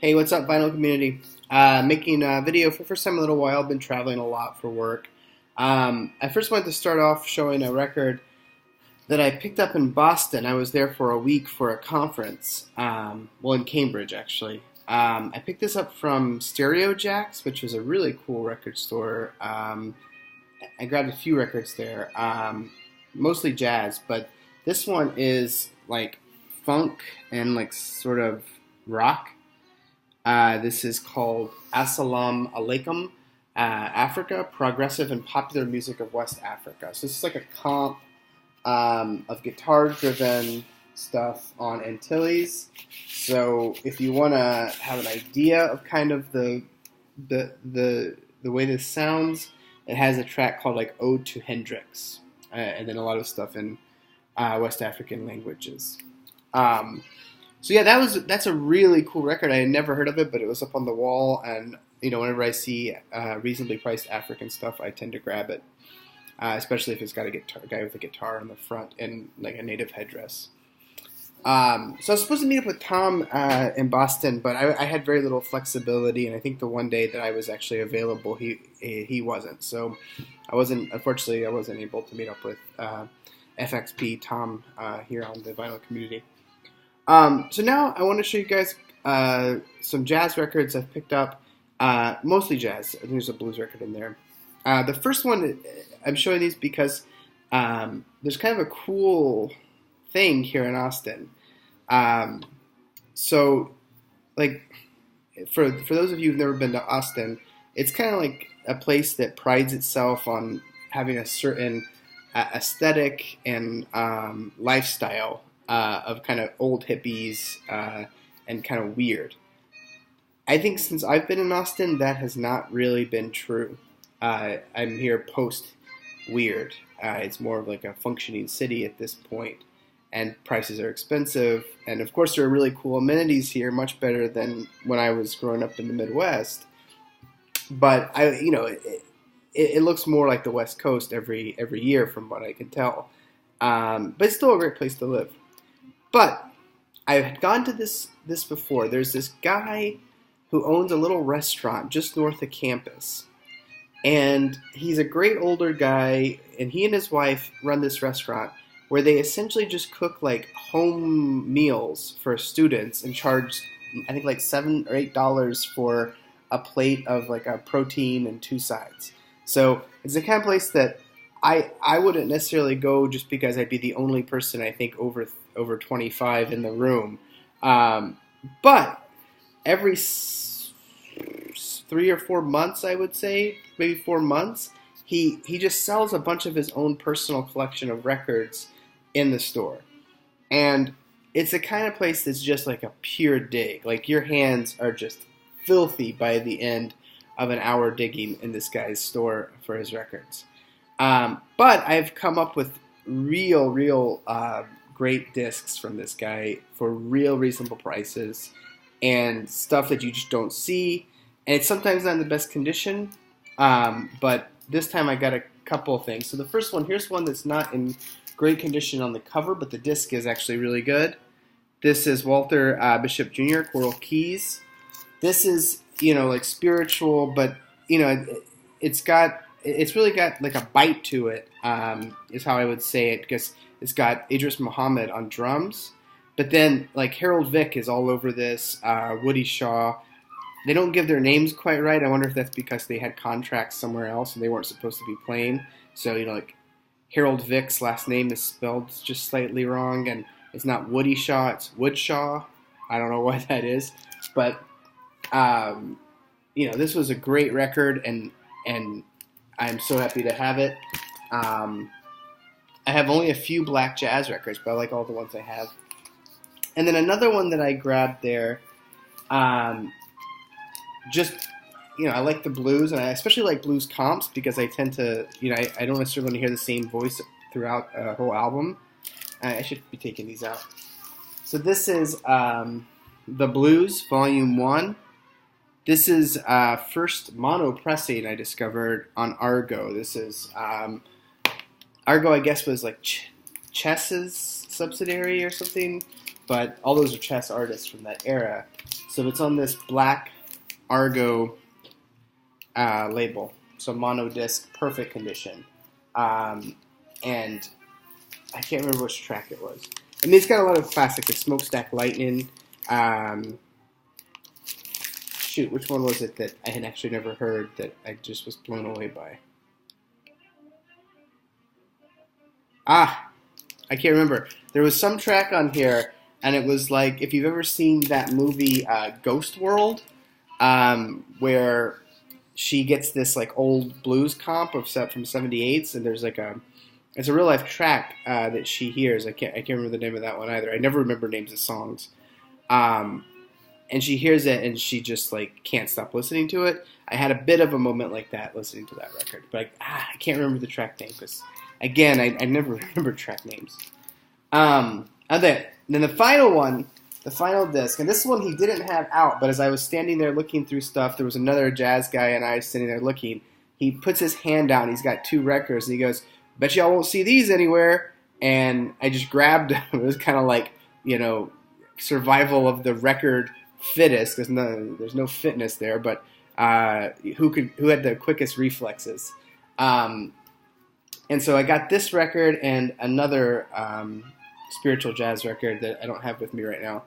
Hey, what's up, vinyl community? Making a video for the first time in a little while. I've been traveling a lot for work. I first wanted to start off showing a record that I picked up in Boston. I was there for a week for a conference, in Cambridge, actually. I picked this up from Stereo Jacks, which was a really cool record store. I grabbed a few records there, mostly jazz, but this one is like funk and like sort of rock. This is called Assalamu Alaikum, Africa, Progressive and Popular Music of West Africa. So this is like a comp of guitar-driven stuff on Antilles. So if you want to have an idea of kind of the way this sounds, it has a track called like Ode to Hendrix, and then a lot of stuff in West African languages. So yeah, that's a really cool record. I had never heard of it, but it was up on the wall, and whenever I see reasonably priced African stuff, I tend to grab it, especially if it's got a guy with a guitar on the front and like a native headdress. So I was supposed to meet up with Tom in Boston, but I had very little flexibility, and I think the one day that I was actually available, he wasn't. So unfortunately, I wasn't able to meet up with FXP Tom here on the vinyl community. So now I want to show you guys some jazz records I've picked up, mostly jazz. I think there's a blues record in there. The first one, I'm showing these because there's kind of a cool thing here in Austin. So, like, for those of you who've never been to Austin, it's kind of like a place that prides itself on having a certain aesthetic and lifestyle of kind of old hippies and kind of weird. I think since I've been in Austin, that has not really been true. I'm here post-weird. It's more of like a functioning city at this point, and prices are expensive. And of course, there are really cool amenities here, much better than when I was growing up in the Midwest. But it looks more like the West Coast every year, from what I can tell. But it's still a great place to live. But I've gone to this before. There's this guy who owns a little restaurant just north of campus. And he's a great older guy, and he and his wife run this restaurant where they essentially just cook like home meals for students and charge, I think, like $7 or $8 for a plate of like a protein and two sides. So it's the kind of place that I wouldn't necessarily go just because I'd be the only person, I think, over 25 in the room. But every 3 or 4 months, I would say, maybe 4 months, he just sells a bunch of his own personal collection of records in the store. And it's the kind of place that's just like a pure dig. Like, your hands are just filthy by the end of an hour digging in this guy's store for his records. But I've come up with real great discs from this guy for real reasonable prices and stuff that you just don't see. And it's sometimes not in the best condition, but this time I got a couple of things. So the first one, here's one that's not in great condition on the cover, but the disc is actually really good. This is Walter Bishop Jr., Coral Keys. This is, like spiritual, but, it's really got like a bite to it, is how I would say it, because it's got Idris Muhammad on drums, but then like Harold Vick is all over this, Woody Shaw. They don't give their names quite right. I wonder if that's because they had contracts somewhere else and they weren't supposed to be playing. So, like Harold Vick's last name is spelled just slightly wrong, and it's not Woody Shaw, it's Woodshaw. I don't know why that is, but this was a great record, and I'm so happy to have it. I have only a few black jazz records, but I like all the ones I have. And then another one that I grabbed there, I like the blues, and I especially like blues comps because I tend to, I don't necessarily want to hear the same voice throughout a whole album. I should be taking these out. So this is The Blues, Volume 1. This is first mono pressing I discovered on Argo. This is Argo, I guess, was like Chess's subsidiary or something, but all those are Chess artists from that era. So it's on this black Argo label. So mono disc, perfect condition. And I can't remember which track it was. I mean, it's got a lot of classics, like Smokestack Lightning. Shoot, which one was it that I had actually never heard that I just was blown away by? I can't remember. There was some track on here, and it was like, if you've ever seen that movie Ghost World, where she gets this like old blues comp of set from '78s, and there's like it's a real life track that she hears. I can't remember the name of that one either. I never remember names of songs. And she hears it, and she just like can't stop listening to it. I had a bit of a moment like that listening to that record, but I can't remember the track name because, again, I never remember track names. And then the final one, the final disc, and this one he didn't have out, but as I was standing there looking through stuff, there was another jazz guy and I sitting there looking. He puts his hand down. He's got 2 records, and he goes, "Bet y'all won't see these anywhere." And I just grabbed them. It was kind of like, survival of the record fittest, because there's no fitness there, but who had the quickest reflexes. And so I got this record and another spiritual jazz record that I don't have with me right now.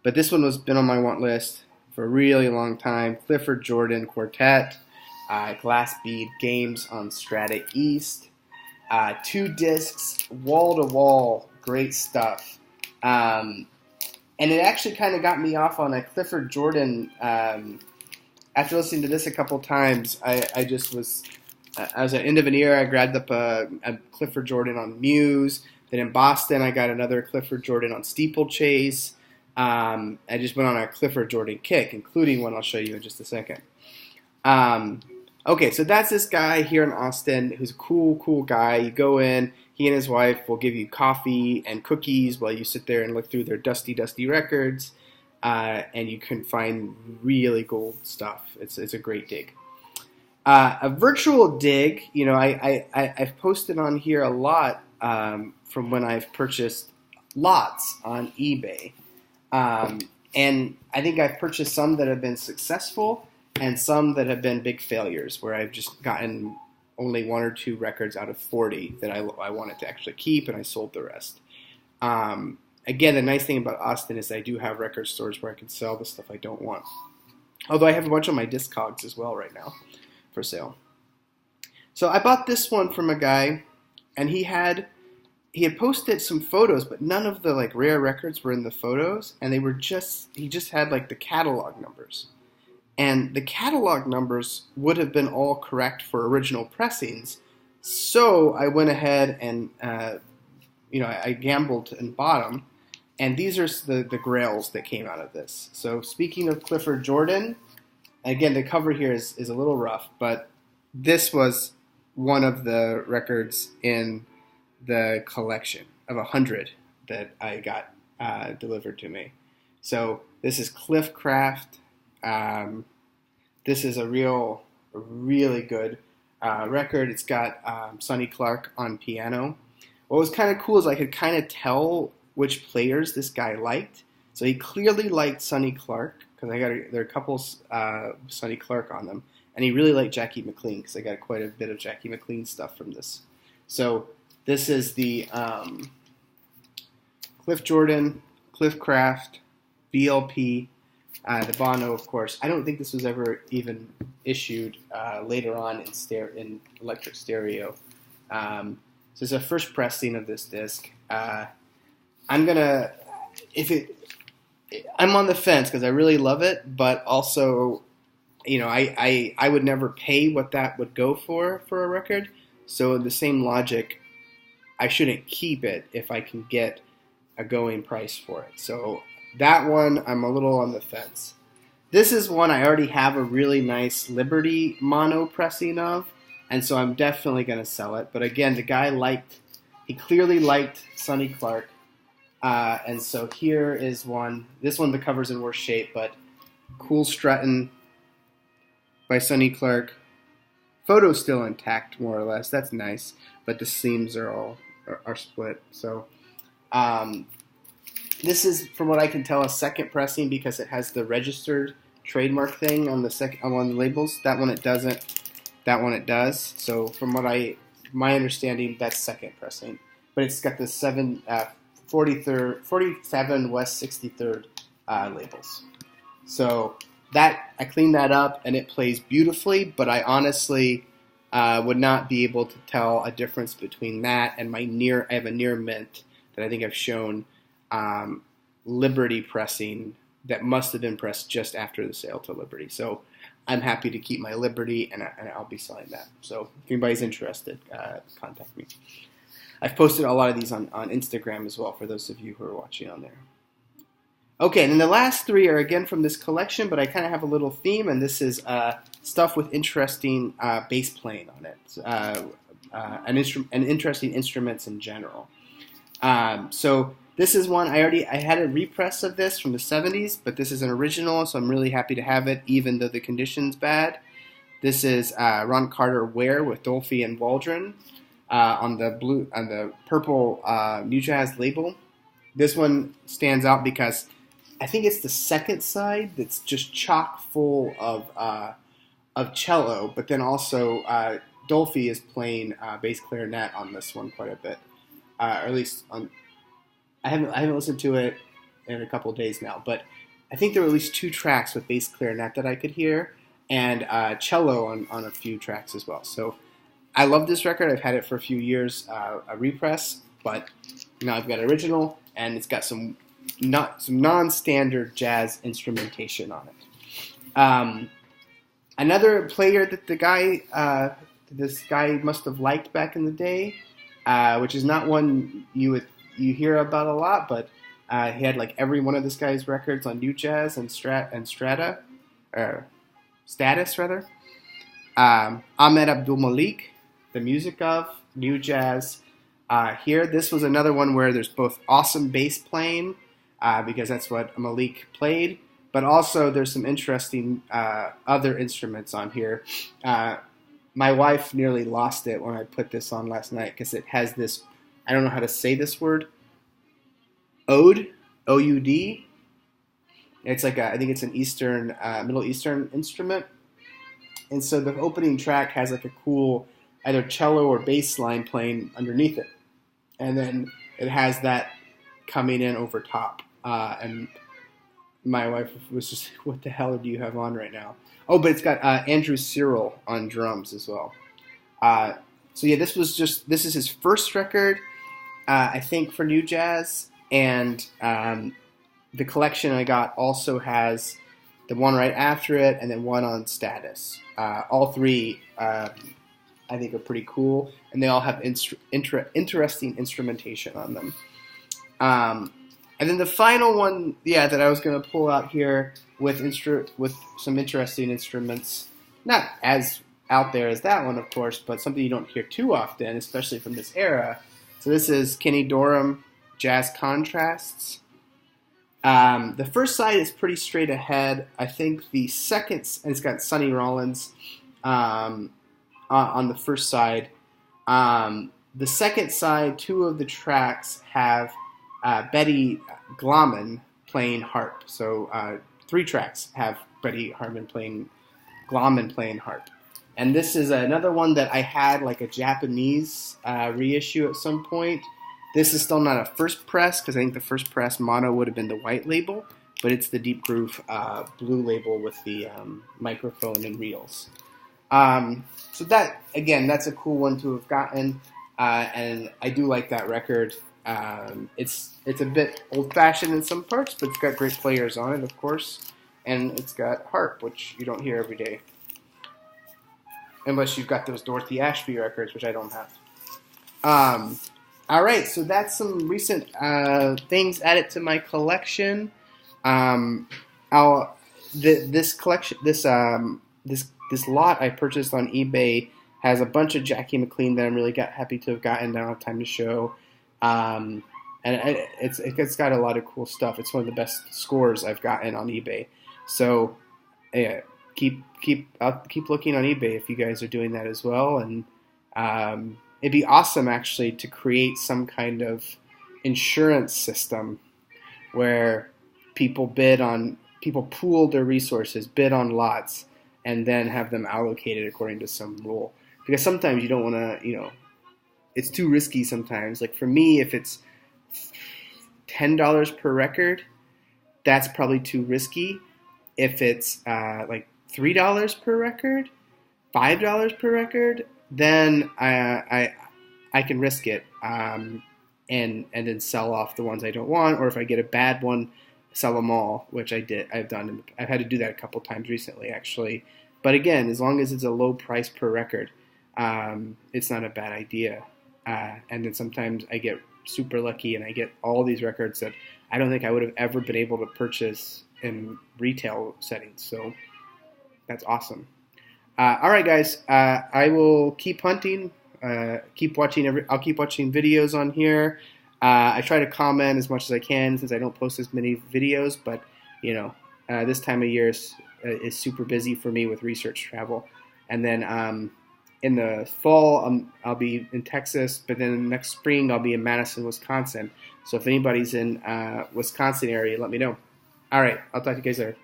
But this one was been on my want list for a really long time. Clifford Jordan Quartet, Glass Bead Games on Strata East. 2 discs, wall to wall, great stuff. And it actually kind of got me off on a Clifford Jordan. After listening to this a couple times, I just was, as an end of an era, I grabbed up a Clifford Jordan on Muse. Then in Boston, I got another Clifford Jordan on Steeplechase. I just went on a Clifford Jordan kick, including one I'll show you in just a second. Okay, so that's this guy here in Austin who's a cool guy. You go in, he and his wife will give you coffee and cookies while you sit there and look through their dusty records, and you can find really gold stuff. It's a great dig. A virtual dig, I've posted on here a lot from when I've purchased lots on eBay. And I think I've purchased some that have been successful and some that have been big failures, where I've just gotten only 1 or 2 records out of 40 that I wanted to actually keep, and I sold the rest. Again, the nice thing about Austin is I do have record stores where I can sell the stuff I don't want. Although I have a bunch of my Discogs as well right now for sale. So I bought this one from a guy, and he had posted some photos, but none of the like rare records were in the photos, and he just had like the catalog numbers. And the catalog numbers would have been all correct for original pressings. So I went ahead and, I gambled and bought them. And these are the grails that came out of this. So speaking of Clifford Jordan, again, the cover here is a little rough, but this was one of the records in the collection of 100 that I got delivered to me. So this is Cliff Craft. This is a really good record. It's got Sonny Clark on piano. What was kind of cool is I could kind of tell which players this guy liked. So he clearly liked Sonny Clark, because there are a couple Sonny Clark on them, and he really liked Jackie McLean, because I got quite a bit of Jackie McLean stuff from this. So this is the Cliff Jordan, Cliff Craft, BLP. The Bono, of course. I don't think this was ever even issued later on in electric stereo. So it's a first pressing of this disc. I'm on the fence because I really love it, but also, I would never pay what that would go for a record. So the same logic, I shouldn't keep it if I can get a going price for it. So that one, I'm a little on the fence. This is one I already have a really nice Liberty mono pressing of, and so I'm definitely going to sell it. But again, the guy he clearly liked Sonny Clark, and so here is one. This one, the cover's in worse shape, but cool strutting by Sonny Clark. Photo's still intact, more or less. That's nice, but the seams are split. So, This is, from what I can tell, a second pressing because it has the registered trademark thing on the labels. That one it doesn't. That one it does. So from my understanding, that's second pressing. But it's got the 47 West 63rd labels. So that I cleaned that up and it plays beautifully. But I honestly would not be able to tell a difference between that and I have a near mint that I think I've shown. Liberty pressing that must have been pressed just after the sale to Liberty. So I'm happy to keep my Liberty, and I'll be selling that. So if anybody's interested, contact me. I've posted a lot of these on Instagram as well for those of you who are watching on there. Okay, and then the last three are again from this collection, but I kind of have a little theme, and this is stuff with interesting bass playing on it, and interesting instruments in general. So this is one, I had a repress of this from the 70s, but this is an original, so I'm really happy to have it, even though the condition's bad. This is Ron Carter Ware with Dolphy and Waldron on the purple New Jazz label. This one stands out because I think it's the second side that's just chock full of cello, but then also Dolphy is playing bass clarinet on this one quite a bit, or at least on. I haven't listened to it in a couple of days now, but I think there were at least 2 tracks with bass clarinet that I could hear, and cello on a few tracks as well. So I love this record. I've had it for a few years, a repress, but now I've got an original, and it's got some non-standard jazz instrumentation on it. Another player that this guy must have liked back in the day, which is not one you hear about a lot, but he had like every one of this guy's records on New Jazz and Strata, or Status rather. Ahmed Abdul-Malik, the music of New Jazz. Here, this was another one where there's both awesome bass playing, because that's what Malik played, but also there's some interesting other instruments on here. My wife nearly lost it when I put this on last night because it has this, I don't know how to say this word, Oud, O-U-D. It's like I think it's an Middle Eastern instrument. And so the opening track has like a cool either cello or bass line playing underneath it. And then it has that coming in over top. And my wife was just, what the hell do you have on right now? Oh, but it's got Andrew Cyril on drums as well. So yeah, this is his first record, I think, for New Jazz. And the collection I got also has the one right after it and then one on Status. All three, I think, are pretty cool, and they all have interesting instrumentation on them. And then the final one, that I was going to pull out here with some interesting instruments, not as out there as that one, of course, but something you don't hear too often, especially from this era. So this is Kenny Dorham, Jazz Contrasts. The first side is pretty straight ahead. I think the second, and it's got Sonny Rollins on the first side. The second side, 2 of the tracks have Betty Glahman playing harp. So 3 tracks have Betty Glahman playing harp. And this is another one that I had like a Japanese reissue at some point. This is still not a first press, because I think the first press mono would have been the white label, but it's the Deep Groove blue label with the microphone and reels. So that, again, that's a cool one to have gotten, and I do like that record. It's a bit old-fashioned in some parts, but it's got great players on it, of course, and it's got harp, which you don't hear every day, unless you've got those Dorothy Ashby records, which I don't have. All right, so that's some recent things added to my collection. This collection, this lot I purchased on eBay has a bunch of Jackie McLean that I'm really happy to have gotten. I don't have time to show, and it's got a lot of cool stuff. It's one of the best scores I've gotten on eBay. So keep looking on eBay if you guys are doing that as well, and it'd be awesome, actually, to create some kind of insurance system where people pool their resources, bid on lots, and then have them allocated according to some rule. Because sometimes you don't want to, it's too risky sometimes. Like for me, if it's $10 per record, that's probably too risky. If it's like $3 per record, $5 per record, then I can risk it, and then sell off the ones I don't want, or if I get a bad one, sell them all, which I've done. I've had to do that a couple times recently, actually. But again, as long as it's a low price per record, it's not a bad idea. And then sometimes I get super lucky and I get all these records that I don't think I would have ever been able to purchase in retail settings. So that's awesome. All right, guys. I will keep hunting. I'll keep watching videos on here. I try to comment as much as I can since I don't post as many videos. But this time of year is super busy for me with research travel. And then in the fall, I'll be in Texas. But then next spring, I'll be in Madison, Wisconsin. So if anybody's in Wisconsin area, let me know. All right, I'll talk to you guys later.